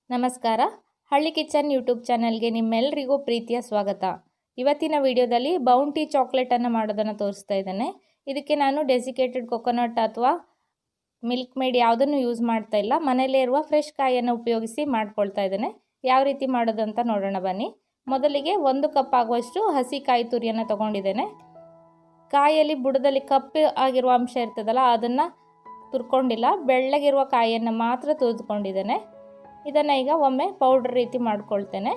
ನಮಸ್ಕಾರ. ಹಳ್ಳಿ kitchen YouTube ಚಾನಲ್ಗೆ ನಿಮ್ಮೆಲ್ಲರಿಗೂ ಪ್ರೀತಿಯ ಸ್ವಾಗತ. ಇವತ್ತಿನ ವಿಡಿಯೋದಲ್ಲಿ ಬೌಂಟಿ ಚಾಕ್ಲೇಟನ್ನು ಮಾಡೋದನ್ನು ತೋರಿಸ್ತಾ ಇದ್ದೇನೆ. ಇದಕ್ಕೆ ನಾನು ಡೆಸಿಕೇಟೆಡ್ ಕೊಕೊನಟ್ ಅಥವಾ ಮಿಲ್ಕ್ ಮೇಡ್ ಯಾವುದನ್ನು ಯೂಸ್ ಮಾಡ್ತಾ ಇಲ್ಲ. ಮನೆಯಲ್ಲೇ ಇರುವ ಫ್ರೆಶ್ ಕಾಯಿಯನ್ನು ಉಪಯೋಗಿಸಿ ಮಾಡ್ಕೊಳ್ತಾ ಇದ್ದೇನೆ. ಯಾವ ರೀತಿ ಮಾಡೋದು ಅಂತ ನೋಡೋಣ ಬನ್ನಿ. ಮೊದಲಿಗೆ 1 ಕಪ್ ಆಗುವಷ್ಟು ಹಸಿ ಕಾಯಿ ತುರಿಯನ್ನು ತಗೊಂಡಿದ್ದೇನೆ. ಕಾಯಿಯಲ್ಲಿ ಬುಡದಲ್ಲಿ ಕಪ್ಪು ಆಗಿರುವ ಅಂಶ ಇರ್ತದಲ್ಲ, ಅದನ್ನು ತುರ್ಕೊಂಡಿಲ್ಲ. ಬೆಳ್ಳಗಿರುವ ಕಾಯಿಯನ್ನು ಮಾತ್ರ ತುರಿದುಕೊಂಡಿದ್ದೇನೆ. ಇದನ್ನು ಈಗ ಒಮ್ಮೆ ಪೌಡ್ರ್ ರೀತಿ ಮಾಡ್ಕೊಳ್ತೇನೆ.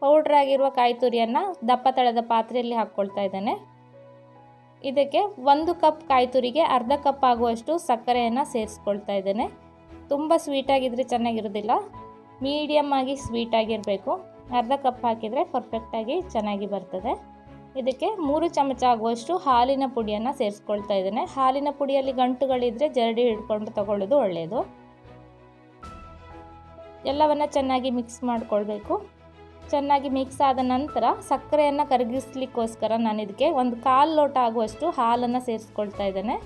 ಪೌಡ್ರ್ ಆಗಿರುವ ಕಾಯಿ ತುರಿಯನ್ನು ದಪ್ಪ ತಳದ ಪಾತ್ರೆಯಲ್ಲಿ ಹಾಕ್ಕೊಳ್ತಾ ಇದ್ದೇನೆ. ಇದಕ್ಕೆ 1 ಕಪ್ ಕಾಯಿ ತುರಿಗೆ ಅರ್ಧ ಕಪ್ ಆಗುವಷ್ಟು ಸಕ್ಕರೆಯನ್ನು ಸೇರಿಸ್ಕೊಳ್ತಾ ಇದ್ದೇನೆ. ತುಂಬ ಸ್ವೀಟಾಗಿದ್ದರೆ ಚೆನ್ನಾಗಿರೋದಿಲ್ಲ, ಮೀಡಿಯಮ್ ಆಗಿ ಸ್ವೀಟಾಗಿರಬೇಕು. ಅರ್ಧ ಕಪ್ ಹಾಕಿದರೆ ಪರ್ಫೆಕ್ಟಾಗಿ ಚೆನ್ನಾಗಿ ಬರ್ತದೆ. ಇದಕ್ಕೆ 3 ಚಮಚ ಆಗುವಷ್ಟು ಹಾಲಿನ ಪುಡಿಯನ್ನು ಸೇರಿಸ್ಕೊಳ್ತಾ ಇದ್ದೇನೆ. ಹಾಲಿನ ಪುಡಿಯಲ್ಲಿ ಗಂಟುಗಳಿದ್ದರೆ ಜರಡಿ ಹಿಡ್ಕೊಂಡು ತಗೊಳ್ಳೋದು ಒಳ್ಳೆಯದು. ಎಲ್ಲವನ್ನು ಚೆನ್ನಾಗಿ ಮಿಕ್ಸ್ ಮಾಡಿಕೊಳ್ಬೇಕು. ಚೆನ್ನಾಗಿ ಮಿಕ್ಸ್ ಆದ ನಂತರ ಸಕ್ಕರೆಯನ್ನು ಕರಗಿಸ್ಲಿಕ್ಕೋಸ್ಕರ ನಾನು ಇದಕ್ಕೆ 1/4 ಲೋಟ ಆಗುವಷ್ಟು ಹಾಲನ್ನು ಸೇರಿಸ್ಕೊಳ್ತಾ ಇದ್ದೇನೆ.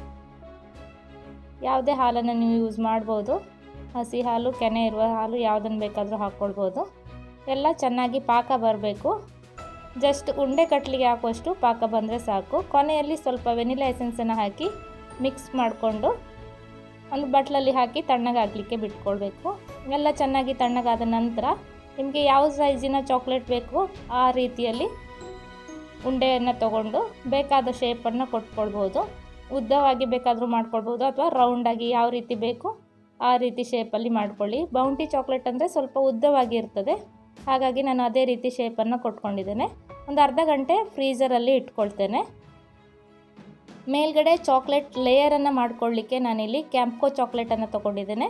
ಯಾವುದೇ ಹಾಲನ್ನು ನೀವು ಯೂಸ್ ಮಾಡ್ಬೋದು. ಹಸಿ ಹಾಲು, ಕೆನೆ ಇರುವ ಹಾಲು ಯಾವುದನ್ನು ಬೇಕಾದರೂ ಹಾಕ್ಕೊಳ್ಬೋದು. ಎಲ್ಲ ಚೆನ್ನಾಗಿ ಪಾಕ ಬರಬೇಕು. ಜಸ್ಟ್ ಉಂಡೆ ಕಟ್ಲಿಗೆ ಹಾಕುವಷ್ಟು ಪಾಕ ಬಂದರೆ ಸಾಕು. ಕೊನೆಯಲ್ಲಿ ಸ್ವಲ್ಪ ವೆನಿಲಾ ಎಸೆನ್ಸನ್ನು ಹಾಕಿ ಮಿಕ್ಸ್ ಮಾಡಿಕೊಂಡು ಒಂದು ಬಟ್ಲಲ್ಲಿ ಹಾಕಿ ತಣ್ಣಗಾಗಲಿಕ್ಕೆ ಬಿಟ್ಕೊಳ್ಬೇಕು. ಎಲ್ಲ ಚೆನ್ನಾಗಿ ತಣ್ಣಗಾದ ನಂತರ ನಿಮಗೆ ಯಾವ ಸೈಜಿನ ಚಾಕ್ಲೇಟ್ ಬೇಕು ಆ ರೀತಿಯಲ್ಲಿ ಉಂಡೆಯನ್ನು ತಗೊಂಡು ಬೇಕಾದ ಶೇಪನ್ನು ಕೊಟ್ಕೊಳ್ಬೋದು. ಉದ್ದವಾಗಿ ಬೇಕಾದರೂ ಮಾಡ್ಕೊಳ್ಬೋದು ಅಥವಾ ರೌಂಡಾಗಿ ಯಾವ ರೀತಿ ಬೇಕು ಆ ರೀತಿ ಶೇಪಲ್ಲಿ ಮಾಡ್ಕೊಳ್ಳಿ. ಬೌಂಟಿ ಚಾಕ್ಲೇಟ್ ಅಂದರೆ ಸ್ವಲ್ಪ ಉದ್ದವಾಗಿ ಇರ್ತದೆ, ಹಾಗಾಗಿ ನಾನು ಅದೇ ರೀತಿ ಶೇಪನ್ನು ಕೊಟ್ಕೊಂಡಿದ್ದೇನೆ. ಒಂದು ಅರ್ಧ ಗಂಟೆ ಫ್ರೀಝರಲ್ಲಿ ಇಟ್ಕೊಳ್ತೇನೆ. ಮೇಲ್ಗಡೆ ಚಾಕ್ಲೇಟ್ ಲೇಯರನ್ನು ಮಾಡ್ಕೊಳ್ಳಿಕ್ಕೆ ನಾನಿಲ್ಲಿ ಕ್ಯಾಂಪ್ಕೋ ಚಾಕ್ಲೇಟನ್ನು ತೊಗೊಂಡಿದ್ದೇನೆ.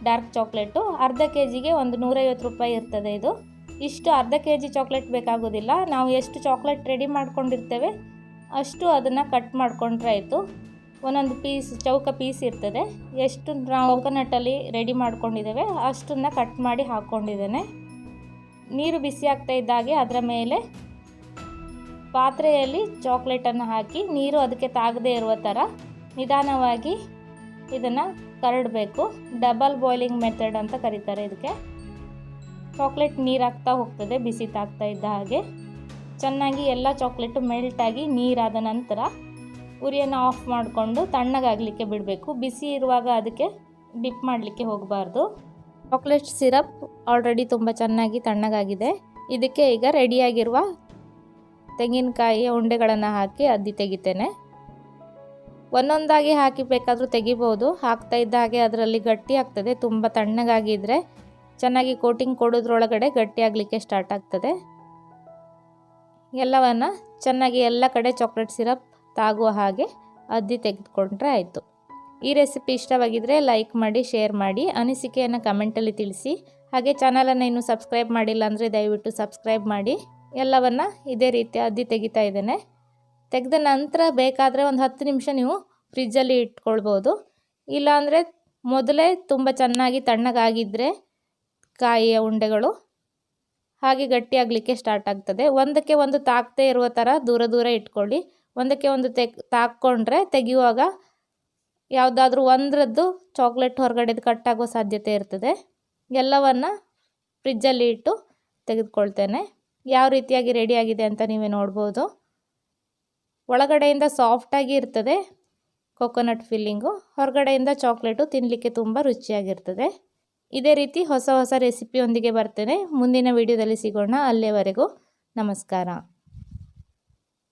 ಡಾರ್ಕ್ ಚಾಕ್ಲೇಟು ಅರ್ಧ ಕೆಜಿಗೆ ಒಂದು 150 ರೂಪಾಯಿ ಇರ್ತದೆ. ಇದು ಇಷ್ಟು ಅರ್ಧ ಕೆಜಿ ಚಾಕ್ಲೇಟ್ ಬೇಕಾಗೋದಿಲ್ಲ. ನಾವು ಎಷ್ಟು ಚಾಕ್ಲೇಟ್ ರೆಡಿ ಮಾಡ್ಕೊಂಡಿರ್ತೇವೆ ಅಷ್ಟು ಅದನ್ನು ಕಟ್ ಮಾಡ್ಕೊಂಡ್ರೆ ಆಯಿತು. ಒಂದೊಂದು ಪೀಸ್ ಚೌಕ ಪೀಸ್ ಇರ್ತದೆ. ಎಷ್ಟು ನಾವು ಕೊಕೊನಟ್ಟಲ್ಲಿ ರೆಡಿ ಮಾಡ್ಕೊಂಡಿದ್ದೇವೆ ಅಷ್ಟನ್ನು ಕಟ್ ಮಾಡಿ ಹಾಕ್ಕೊಂಡಿದ್ದೇನೆ. ನೀರು ಬಿಸಿ ಆಗ್ತಾ ಇದ್ದಾಗೆ ಅದರ ಮೇಲೆ ಪಾತ್ರೆಯಲ್ಲಿ ಚಾಕ್ಲೇಟನ್ನು ಹಾಕಿ ನೀರು ಅದಕ್ಕೆ ತಾಗದೇ ಇರುವ ಥರ ನಿಧಾನವಾಗಿ ಇದನ್ನು ಕರಡಬೇಕು. ಡಬಲ್ ಬಾಯ್ಲಿಂಗ್ ಮೆಥಡ್ ಅಂತ ಕರೀತಾರೆ ಇದಕ್ಕೆ. ಚಾಕ್ಲೇಟ್ ನೀರು ಹಾಕ್ತಾ ಹೋಗ್ತದೆ ಬಿಸಿ ತಾಗ್ತಾ ಇದ್ದ ಹಾಗೆ. ಚೆನ್ನಾಗಿ ಎಲ್ಲ ಚಾಕ್ಲೇಟು ಮೆಲ್ಟಾಗಿ ನೀರಾದ ನಂತರ ಉರಿಯನ್ನು ಆಫ್ ಮಾಡಿಕೊಂಡು ತಣ್ಣಗಾಗಲಿಕ್ಕೆ ಬಿಡಬೇಕು. ಬಿಸಿ ಇರುವಾಗ ಅದಕ್ಕೆ ಡಿಪ್ ಮಾಡಲಿಕ್ಕೆ ಹೋಗಬಾರ್ದು. ಚಾಕ್ಲೇಟ್ ಸಿರಪ್ ಆಲ್ರೆಡಿ ತುಂಬ ಚೆನ್ನಾಗಿ ತಣ್ಣಗಾಗಿದೆ. ಇದಕ್ಕೆ ಈಗ ರೆಡಿಯಾಗಿರುವ ತೆಂಗಿನಕಾಯಿಯ ಉಂಡೆಗಳನ್ನು ಹಾಕಿ ಅದ್ದಿ ತೆಗಿತೇನೆ. ಒಂದೊಂದಾಗಿ ಹಾಕಿ ಬೇಕಾದರೂ ತೆಗಿಬೋದು. ಹಾಕ್ತಾ ಇದ್ದ ಹಾಗೆ ಅದರಲ್ಲಿ ಗಟ್ಟಿ ಆಗ್ತದೆ. ತುಂಬ ತಣ್ಣಗಾಗಿದ್ದರೆ ಚೆನ್ನಾಗಿ ಕೋಟಿಂಗ್ ಕೊಡೋದ್ರೊಳಗಡೆ ಗಟ್ಟಿ ಆಗಲಿಕ್ಕೆ ಸ್ಟಾರ್ಟ್ ಆಗ್ತದೆ. ಎಲ್ಲವನ್ನು ಚೆನ್ನಾಗಿ ಎಲ್ಲ ಕಡೆ ಚಾಕ್ಲೇಟ್ ಸಿರಪ್ ತಾಗುವ ಹಾಗೆ ಅದ್ದಿ ತೆಗೆದುಕೊಂಡ್ರೆ ಆಯಿತು. ಈ ರೆಸಿಪಿ ಇಷ್ಟವಾಗಿದ್ದರೆ ಲೈಕ್ ಮಾಡಿ, ಶೇರ್ ಮಾಡಿ, ಅನಿಸಿಕೆಯನ್ನು ಕಮೆಂಟಲ್ಲಿ ತಿಳಿಸಿ. ಹಾಗೆ ಚಾನಲನ್ನು ಇನ್ನೂ ಸಬ್ಸ್ಕ್ರೈಬ್ ಮಾಡಿಲ್ಲ ಅಂದರೆ ದಯವಿಟ್ಟು ಸಬ್ಸ್ಕ್ರೈಬ್ ಮಾಡಿ. ಎಲ್ಲವನ್ನು ಇದೇ ರೀತಿ ಅದ್ದಿ ತೆಗಿತಾ ಇದ್ದೇನೆ. ತೆಗೆದ ನಂತರ ಬೇಕಾದರೆ ಒಂದು 10 ನಿಮಿಷ ನೀವು ಫ್ರಿಜ್ಜಲ್ಲಿ ಇಟ್ಕೊಳ್ಬೋದು. ಇಲ್ಲಾಂದರೆ ಮೊದಲೇ ತುಂಬ ಚೆನ್ನಾಗಿ ತಣ್ಣಗಾಗಿದ್ದರೆ ಕಾಯಿಯ ಉಂಡೆಗಳು ಹಾಗೆ ಗಟ್ಟಿಯಾಗಲಿಕ್ಕೆ ಸ್ಟಾರ್ಟ್ ಆಗ್ತದೆ. ಒಂದಕ್ಕೆ ಒಂದು ತಾಕ್ತೇ ಇರುವ ಥರ ದೂರ ದೂರ ಇಟ್ಕೊಳ್ಳಿ. ಒಂದಕ್ಕೆ ಒಂದು ತಾಕ್ಕೊಂಡ್ರೆ ತೆಗೆಯುವಾಗ ಯಾವುದಾದ್ರೂ ಒಂದರದ್ದು ಚಾಕ್ಲೇಟ್ ಹೊರಗಡೆದು ಕಟ್ಟಾಗೋ ಸಾಧ್ಯತೆ ಇರ್ತದೆ. ಎಲ್ಲವನ್ನು ಫ್ರಿಜ್ಜಲ್ಲಿ ಇಟ್ಟು ತೆಗೆದುಕೊಳ್ತೇನೆ. ಯಾವ ರೀತಿಯಾಗಿ ರೆಡಿಯಾಗಿದೆ ಅಂತ ನೀವೇ ನೋಡ್ಬೋದು. ಒಳಗಡೆಯಿಂದ ಸಾಫ್ಟಾಗಿ ಇರ್ತದೆ ಕೊಕೊನಟ್ ಫಿಲ್ಲಿಂಗು, ಹೊರಗಡೆಯಿಂದ ಚಾಕ್ಲೇಟು ತಿನ್ನಲಿಕ್ಕೆ ತುಂಬ ರುಚಿಯಾಗಿರ್ತದೆ. ಇದೇ ರೀತಿ ಹೊಸ ಹೊಸ ರೆಸಿಪಿಯೊಂದಿಗೆ ಬರ್ತೇನೆ. ಮುಂದಿನ ವಿಡಿಯೋದಲ್ಲಿ ಸಿಗೋಣ. ಅಲ್ಲಿಯವರೆಗೂ ನಮಸ್ಕಾರ.